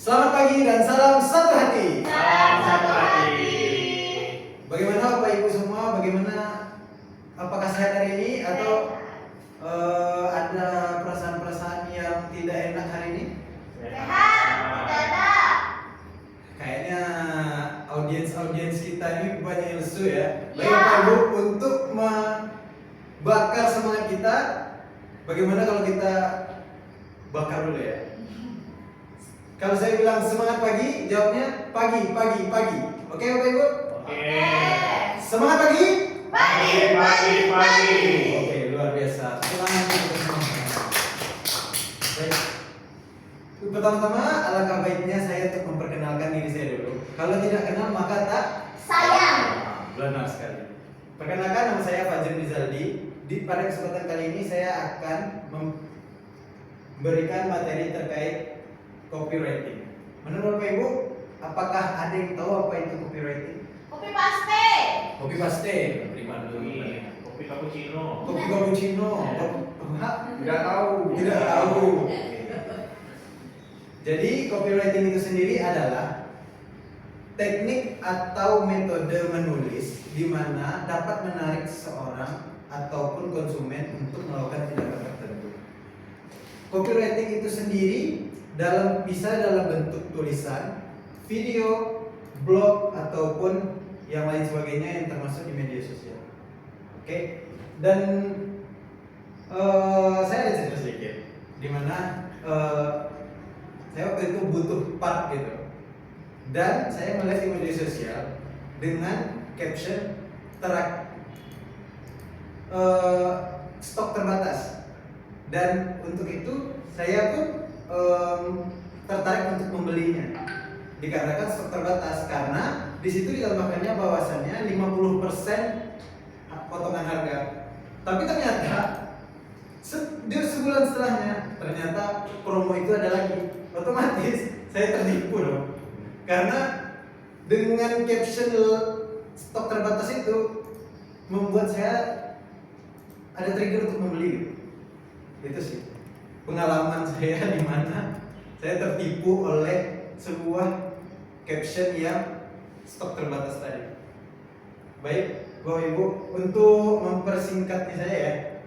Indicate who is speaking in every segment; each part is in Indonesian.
Speaker 1: Selamat pagi dan salam satu hati.
Speaker 2: Salam satu hati.
Speaker 1: Bagaimana Bapak Ibu semua? Bagaimana? Apakah sehat hari ini atau ada perasaan-perasaan yang tidak enak hari ini?
Speaker 2: Sehat, tidak ada.
Speaker 1: Kayaknya audiens kita ini banyak yang lesu ya. Baik
Speaker 2: Ya.
Speaker 1: Bapak Ibu, untuk membakar semangat kita, bagaimana kalau kita bakar dulu ya? Kalau saya bilang semangat pagi, jawabnya pagi. Oke Bapak Ibu?
Speaker 2: Oke.
Speaker 1: Semangat pagi?
Speaker 2: Pagi.
Speaker 1: Oke, luar biasa. Selamat untuk semua. Baik. Pertama-tama, alangkah baiknya saya untuk memperkenalkan diri saya dulu. Kalau tidak kenal maka tak
Speaker 2: Sayang.
Speaker 1: benar sekali. Perkenalkan, nama saya Fajrin Rizaldi. Pada kesempatan kali ini saya akan memberikan materi terkait copywriting. Menurut Bapak Ibu, apakah ada yang tahu apa itu copywriting?
Speaker 2: Kopi paste.
Speaker 1: Kopi paste, terima dulu.
Speaker 3: Kopi cappuccino.
Speaker 1: Kopi cappuccino.
Speaker 3: Tidak tahu.
Speaker 1: Tidak tahu. Jadi copywriting itu sendiri adalah teknik atau metode menulis di mana dapat menarik seseorang ataupun konsumen untuk melakukan tindakan tertentu. Copywriting itu sendiri bisa dalam bentuk tulisan, video, blog ataupun yang lain sebagainya yang termasuk di media sosial. Oke. Dan saya ada cerita sedikit di mana saya waktu itu butuh part gitu. Dan saya melihat di media sosial dengan caption stok terbatas. Dan untuk itu saya pun tertarik untuk membelinya. Dikarenakan stok terbatas karena di situ ditambahkannya bahwasannya 50% potongan harga. Tapi ternyata sebulan setelahnya ternyata promo itu ada lagi. Otomatis saya tertipu loh. Karena dengan caption stok terbatas itu membuat saya ada trigger untuk membeli. Itu sih pengalaman saya di mana saya tertipu oleh sebuah caption yang stok terbatas tadi. Baik, Bapak Ibu, untuk mempersingkatnya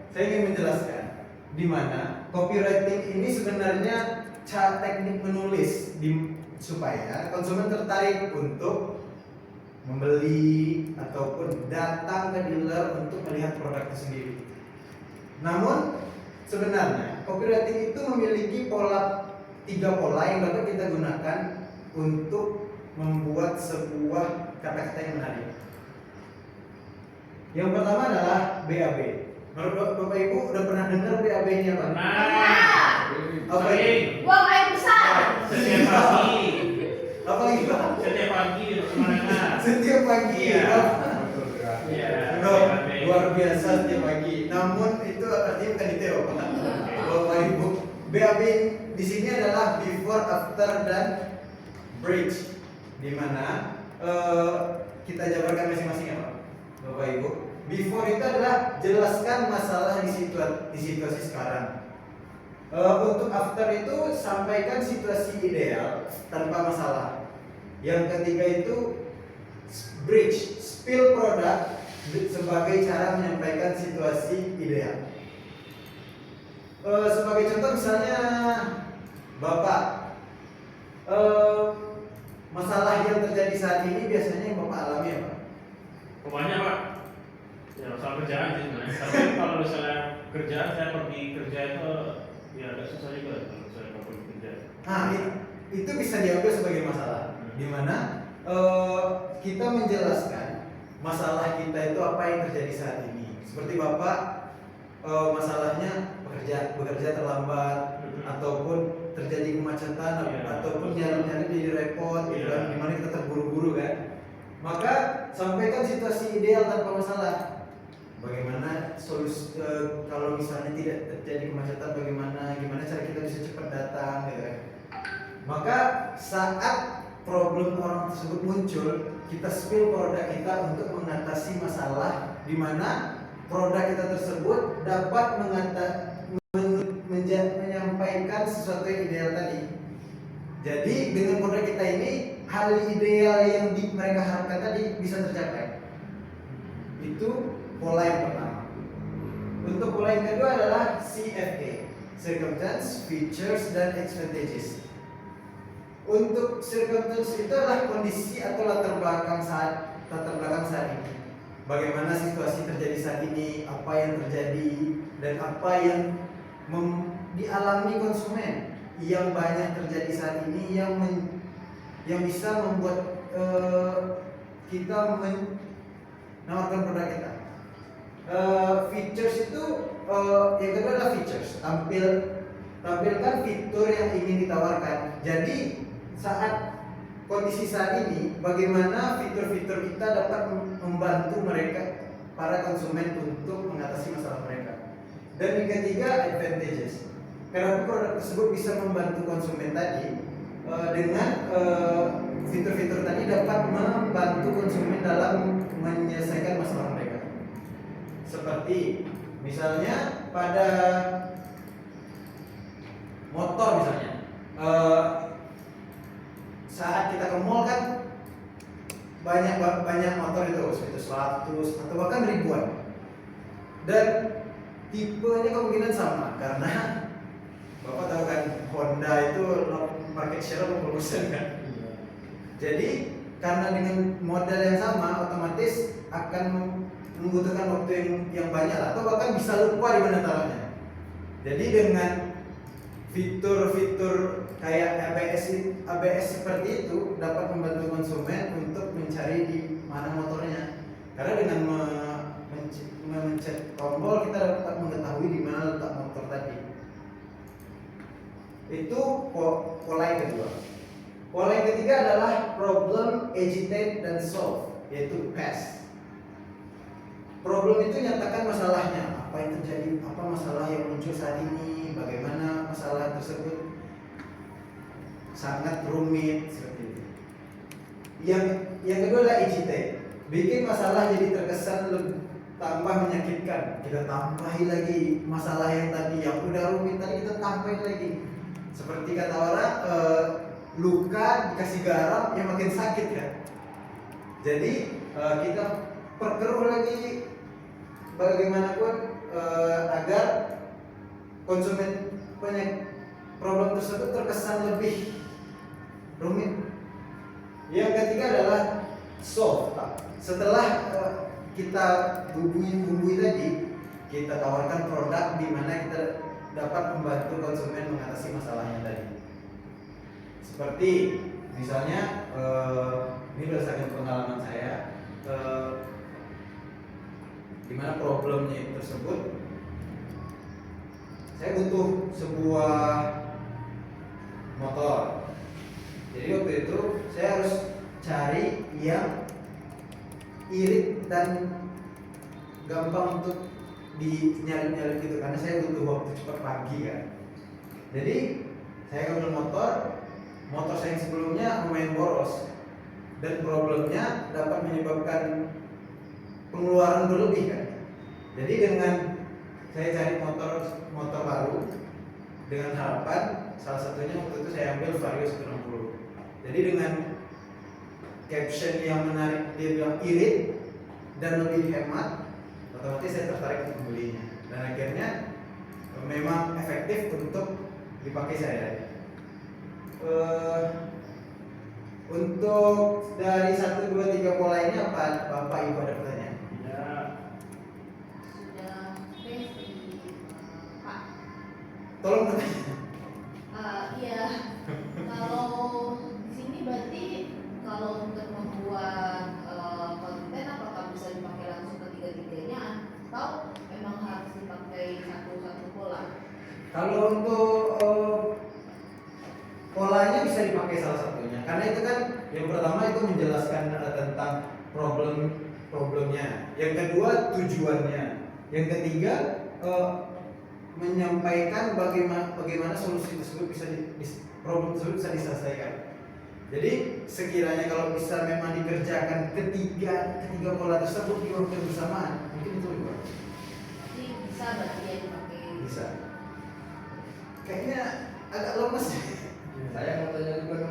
Speaker 1: saya ingin menjelaskan di mana copywriting ini sebenarnya teknik menulis supaya konsumen tertarik untuk membeli ataupun datang ke dealer untuk melihat produk itu sendiri. Namun sebenarnya copywriting itu memiliki tiga pola yang dapat kita gunakan untuk membuat sebuah kata-kata yang menarik. Yang pertama adalah BAB. Menurut Bapak Ibu udah pernah dengar BAB ini apa? Apa itu?
Speaker 2: Buang air besar.
Speaker 3: Setiap pagi.
Speaker 1: Apa lagi Pak?
Speaker 3: Setiap pagi kemana?
Speaker 1: Setiap pagi.
Speaker 3: Iya.
Speaker 1: Ya.
Speaker 3: Iya.
Speaker 1: Luar biasa setiap pagi. Namun itu artinya bukan itu ya Pak. Bapak Ibu, BAB di sini adalah before, after, dan bridge, di mana kita jabarkan masing-masing ya Pak. Bapak Ibu, before itu adalah jelaskan masalah di situasi sekarang. Untuk after itu sampaikan situasi ideal tanpa masalah. Yang ketiga itu bridge, spill produk sebagai cara menyampaikan situasi ideal. Sebagai contoh misalnya Bapak, masalah yang terjadi saat ini biasanya yang Bapak alami ya Pak?
Speaker 3: Pokoknya Pak, ya soal kerjaan sih sebenarnya. Tapi kalau misalnya kerjaan, saya pergi kerja itu ya agak susah juga kalau saya pergi kerja.
Speaker 1: Nah, itu bisa diambil sebagai masalah, di mana kita menjelaskan masalah kita itu apa yang terjadi saat ini. Seperti Bapak, masalahnya bekerja terlambat, ataupun terjadi kemacetan, ataupun nyari jadi repot, gitu kan? Dimana kita terburu-buru kan. Maka sampaikan situasi ideal tanpa masalah. Bagaimana solusi kalau misalnya tidak terjadi kemacetan, gimana cara kita bisa cepat datang, gitu kan? Maka saat problem orang tersebut muncul, kita spill produk kita untuk mengatasi masalah di mana produk kita tersebut dapat menyampaikan sesuatu yang ideal tadi. Jadi dengan produk kita ini hal ideal yang mereka harapkan tadi bisa tercapai. Itu pola yang pertama. Untuk pola yang kedua adalah CFA, Circumstance, Features, dan Advantages. Untuk circumstance itu adalah kondisi atau latar belakang saat ini. Bagaimana situasi terjadi saat ini, apa yang terjadi, dan apa yang dialami konsumen yang banyak terjadi saat ini yang bisa membuat kita menawarkan produk kita. Features itu yang kedua adalah features, tampilkan fitur yang ingin ditawarkan. Jadi saat kondisi saat ini, bagaimana fitur-fitur kita dapat membantu mereka, para konsumen, untuk mengatasi masalah mereka. Dan yang ketiga, advantages. Kenapa produk tersebut bisa membantu konsumen tadi? Dengan fitur-fitur tadi dapat membantu konsumen dalam menyelesaikan masalah mereka. Seperti misalnya pada motor misalnya, saat kita ke mall kan banyak motor itu 100 atau bahkan ribuan, dan tipenya kemungkinan sama karena Bapak tahu kan Honda itu market share 80% kan. Jadi karena dengan model yang sama, otomatis akan membutuhkan waktu yang banyak atau bahkan bisa lupa di mana taruhnya. Jadi dengan fitur-fitur kayak ABS seperti itu dapat membantu konsumen untuk mencari di mana motornya. Karena dengan memencet tombol kita dapat mengetahui di mana letak motor tadi. Itu pola yang kedua. Pola yang ketiga adalah problem, agitate, dan solve, yaitu PASS. Problem itu nyatakan masalahnya, apa yang terjadi, apa masalah yang muncul saat ini, bagaimana masalah tersebut sangat rumit seperti itu. Yang kedua adalah agitate, bikin masalah jadi terkesan tambah menyakitkan. Kita tambahin lagi masalah yang tadi yang udah rumit tadi, kita tambahin lagi. Seperti kata orang, luka dikasih garam yang makin sakit kan. Jadi kita perkeruh lagi bagaimanapun agar konsumen problem tersebut terkesan lebih rumit. Yang ketiga adalah solve. Setelah kita bumbui tadi, kita tawarkan produk di mana kita dapat membantu konsumen mengatasi masalahnya tadi. Seperti misalnya ini berdasarkan pengalaman saya, di mana problemnya tersebut, saya butuh sebuah motor. Jadi waktu itu saya harus cari yang irit dan gampang untuk nyalip gitu, karena saya butuh waktu cepat pagi kan. Jadi saya ngambil motor saya yang sebelumnya lumayan boros, dan problemnya dapat menyebabkan pengeluaran berlebih kan. Jadi dengan saya cari motor baru dengan harapan salah satunya waktu itu saya ambil Vario 160. Jadi dengan caption yang menarik, dia bilang irit dan lebih hemat, otomatis saya tertarik untuk membelinya, dan akhirnya memang efektif untuk dipakai saya. Untuk dari 1, 2, 3 pola ini apa Bapak Ibu ada pertanyaan?
Speaker 3: Ya,
Speaker 2: Sudah basic, Pak.
Speaker 1: Tolong bertanya.
Speaker 2: Iya. Kalau di sini berarti kalau untuk membuat konten, apakah bisa dipakai langsung ketiga-tiganya atau memang harus dipakai satu-satu pola?
Speaker 1: Kalau untuk polanya bisa dipakai salah satunya, karena itu kan yang pertama itu menjelaskan tentang problemnya, yang kedua tujuannya, yang ketiga menyampaikan bagaimana solusi tersebut problem tersebut bisa diselesaikan. Jadi sekiranya kalau bisa memang dikerjakan ketiga pola tersebut di waktu yang bersamaan, mungkin itu lebih bagus.
Speaker 2: Jadi bisa berarti ya dipakai.
Speaker 1: Bisa. Kayaknya agak lemes.
Speaker 4: Saya mau tanya juga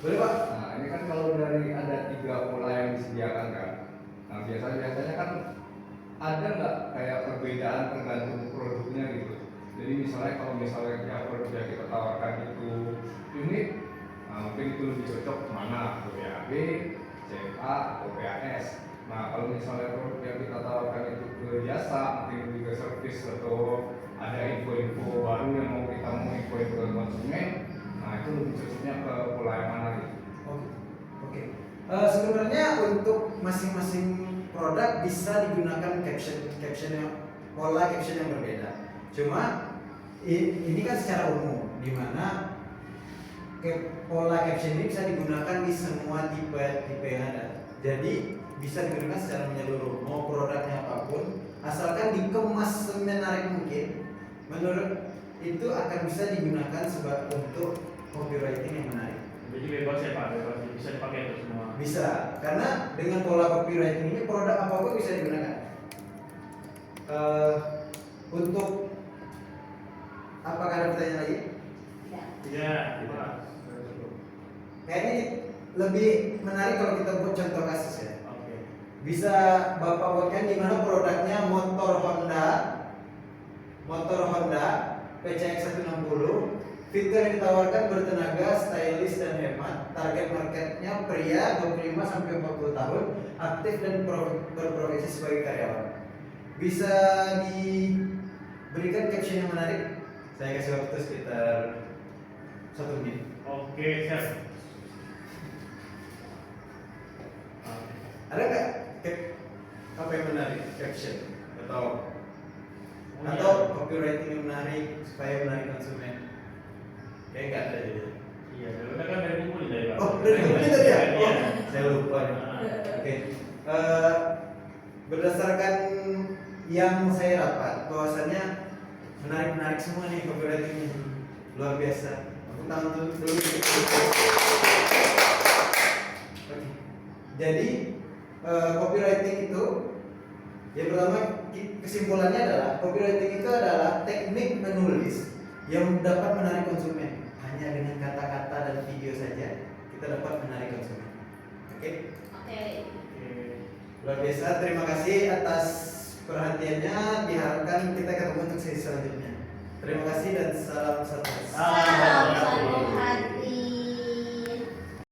Speaker 1: Boleh Pak?
Speaker 4: Nah, ini kan kalau dari ada 3 pola yang disediakan kan. Nah, biasanya kan ada nggak kayak perbedaan tergantung produknya gitu. Jadi misalnya kalau misalnya yang produk yang kita tawarkan itu unik, nah mungkin itu lebih cocok kemana, ke PAB, CFA, atau PAS. Nah kalau misalnya produk yang kita tawarkan itu ke jasa, mungkin lebih ke service atau ada info-info baru yang mau kita mau info-info ke konsumen, nah itu lebih cocoknya ke pola yang mana gitu.
Speaker 1: Oke. Sebenarnya untuk masing-masing produk bisa digunakan caption yang pola caption yang berbeda. Cuma ini kan secara umum, di mana pola caption ini bisa digunakan di semua tipe yang ada. Jadi bisa digunakan secara menyeluruh, mau produknya apapun, asalkan dikemas semenarik mungkin. Menurut itu akan bisa digunakan sebagai untuk copywriting yang menarik.
Speaker 3: Jadi bebas ya Pak, bebas bisa dipakai itu semua.
Speaker 1: Bisa, karena dengan pola copywriting ini produk apapun bisa digunakan. Untuk apakah ada pertanyaan lagi?
Speaker 2: Ya.
Speaker 3: Iya, Pak.
Speaker 1: Kayaknya lebih menarik kalau kita buat contoh kasus ya.
Speaker 3: Oke.
Speaker 1: Bisa Bapak buatkan di mana produknya motor Honda PCX 160. Fitur yang ditawarkan bertenaga, stylish dan hemat. Target marketnya pria 25 sampai 40 tahun, aktif dan berprofesi sebagai karyawan. Bisa diberikan caption yang menarik? Saya kasih waktu sekitar 1 menit.
Speaker 3: Oke, siap.
Speaker 1: Ada nggak apa yang menarik caption atau copywriting yang menarik supaya menarik konsumen? Kayak nggak ada jadi.
Speaker 3: Iya, kita kan dari kumpul dari Pak.
Speaker 1: Oh, dari kumpul tadi ya?
Speaker 3: Iya.
Speaker 1: Saya lupa. Oke. Berdasarkan yang saya dapat, bahwasannya menarik semua nih copywritingnya, luar biasa. Aku tangan dulu. Oke. Jadi copywriting itu, yang pertama kesimpulannya adalah copywriting itu adalah teknik menulis yang dapat menarik konsumen. Hanya dengan kata-kata dan video saja kita dapat menarik konsumen. Oke?
Speaker 2: Oke.
Speaker 1: Luar biasa. Terima kasih atas perhatiannya. Diharapkan kita ketemu untuk sesi selanjutnya. Terima kasih dan salam satu.
Speaker 2: Salam satu hati.